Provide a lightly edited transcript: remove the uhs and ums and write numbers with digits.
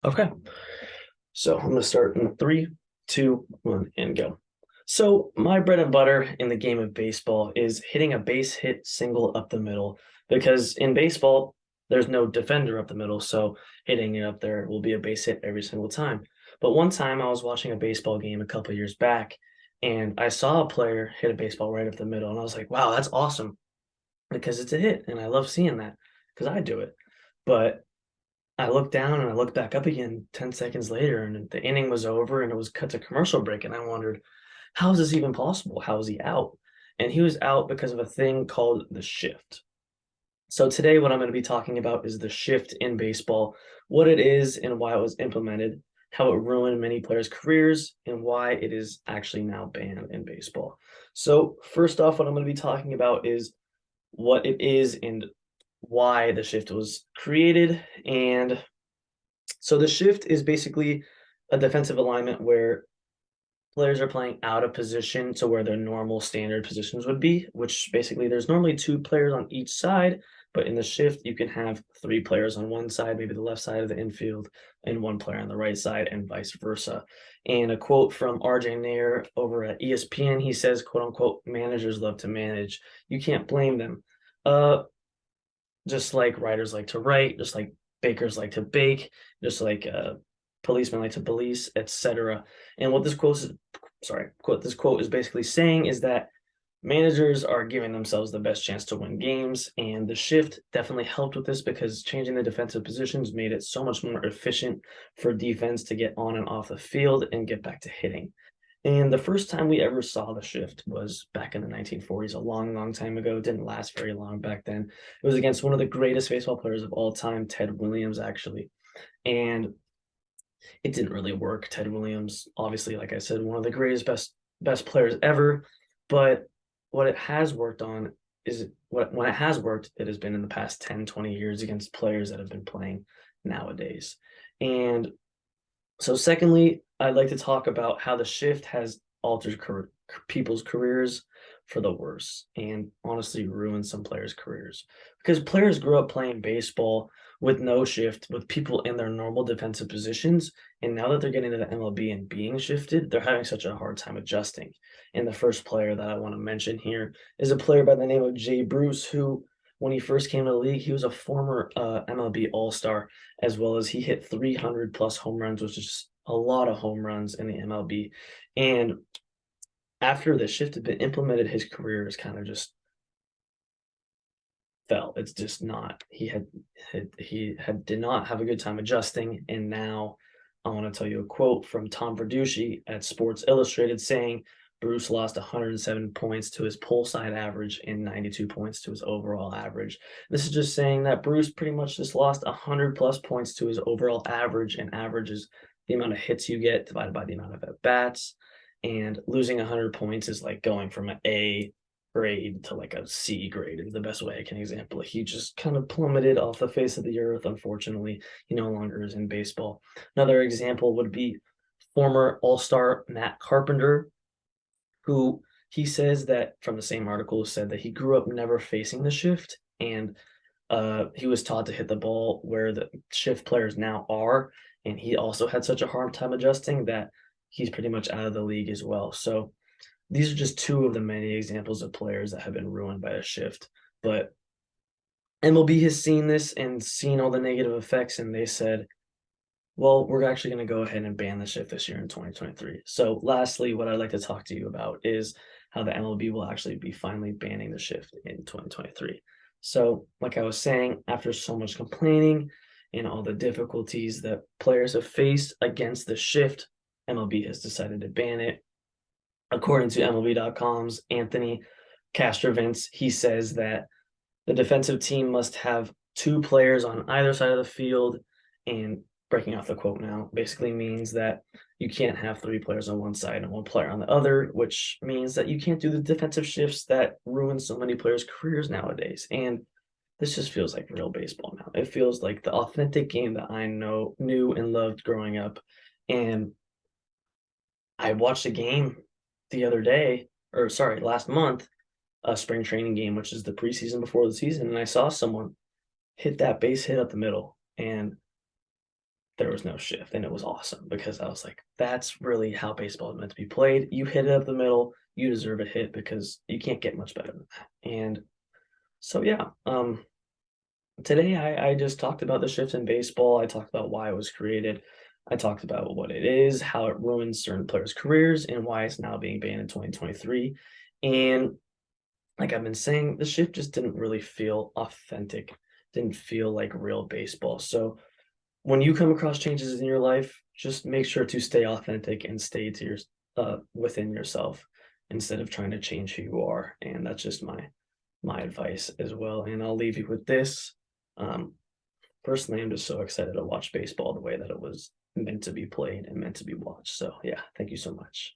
Okay, so I'm gonna start in three, two, one, and go. So my bread and butter in the game of baseball is hitting a base hit single up the middle because in baseball there's no defender up the middle, so hitting it up there will be a base hit every single time. But one time I was watching a baseball game a couple years back, and I saw a player hit a baseball right up the middle, and I was like, "Wow, that's awesome!" Because it's a hit, and I love seeing that because I do it. But I looked down and I looked back up again 10 seconds later, and the inning was over and it was cut to commercial break. And I wondered, how is this even possible? How is he out? And he was out because of a thing called the shift. So today, what I'm going to be talking about is the shift in baseball, what it is and why it was implemented, how it ruined many players' careers, and why it is actually now banned in baseball. So, first off, what I'm going to be talking about is what it is and why the shift was created. And so the shift is basically a defensive alignment where players are playing out of position to where their normal standard positions would be, which basically there's normally two players on each side, but in the shift you can have three players on one side, maybe the left side of the infield, and one player on the right side, and vice versa. And a quote from RJ Nair over at ESPN, he says, "quote unquote," managers love to manage. You can't blame them. Uh, just like writers like to write, just like bakers like to bake, just like policemen like to police, etc. And what this quote is, quote this quote is basically saying is that managers are giving themselves the best chance to win games, and the shift definitely helped with this because changing the defensive positions made it so much more efficient for defense to get on and off the field and get back to hitting. And the first time we ever saw the shift was back in the 1940s, a long, long time ago. It didn't last very long back then. It was against one of the greatest baseball players of all time, Ted Williams, actually. And it didn't really work. Ted Williams, obviously, like I said, one of the greatest, best players ever. But what it has worked on is when it has worked, it has been in the past 10, 20 years against players that have been playing nowadays. And so, secondly, I'd like to talk about how the shift has altered people's careers for the worse and honestly ruined some players' careers. Because players grew up playing baseball with no shift, with people in their normal defensive positions. And now that they're getting to the MLB and being shifted, they're having such a hard time adjusting. And the first player that I want to mention here is a player by the name of Jay Bruce, who, when he first came to the league, he was a former MLB All Star, as well as he hit 300 plus home runs, which is a lot of home runs in the MLB. And after the shift had been implemented, his career is kind of just fell. It's just not. He did not have a good time adjusting, and now I want to tell you a quote from Tom Verducci at Sports Illustrated saying Bruce lost 107 points to his pole side average and 92 points to his overall average. This is just saying that Bruce pretty much just lost 100 plus points to his overall average, and average is the amount of hits you get divided by the amount of at bats. And losing 100 points is like going from an A grade to like a C grade is the best way I can example it. He just kind of plummeted off the face of the earth. Unfortunately, he no longer is in baseball. Another example would be former All-Star Matt Carpenter, who he says that from the same article said that he grew up never facing the shift, and he was taught to hit the ball where the shift players now are, and he also had such a hard time adjusting that he's pretty much out of the league as well. So these are just two of the many examples of players that have been ruined by a shift. But MLB has seen this and seen all the negative effects, and they said, well, we're actually going to go ahead and ban the shift this year in 2023. So, lastly, what I'd like to talk to you about is how the MLB will actually be finally banning the shift in 2023. So, like I was saying, after so much complaining and all the difficulties that players have faced against the shift, MLB has decided to ban it. According to MLB.com's Anthony Castrovins, he says that the defensive team must have two players on either side of the field. And breaking off the quote now basically means that you can't have three players on one side and one player on the other, which means that you can't do the defensive shifts that ruin so many players' careers nowadays. And this just feels like real baseball now. It feels like the authentic game that I knew and loved growing up. And I watched a game the other day, or sorry, last month, a spring training game, which is the preseason before the season, and I saw someone hit that base hit up the middle. And there was no shift, and it was awesome because I was like, that's really how baseball is meant to be played. You hit it up the middle, you deserve a hit because you can't get much better than that. And so yeah, today I just talked about the shift in baseball. I talked about why it was created. I talked about what it is, how it ruins certain players' careers, and why it's now being banned in 2023. And like I've been saying, the shift just didn't really feel authentic, didn't feel like real baseball. So when you come across changes in your life, just make sure to stay authentic and stay to your within yourself instead of trying to change who you are. And that's just my advice as well. And I'll leave you with this. Um, Personally, I'm just so excited to watch baseball the way that it was meant to be played and meant to be watched. So yeah, thank you so much.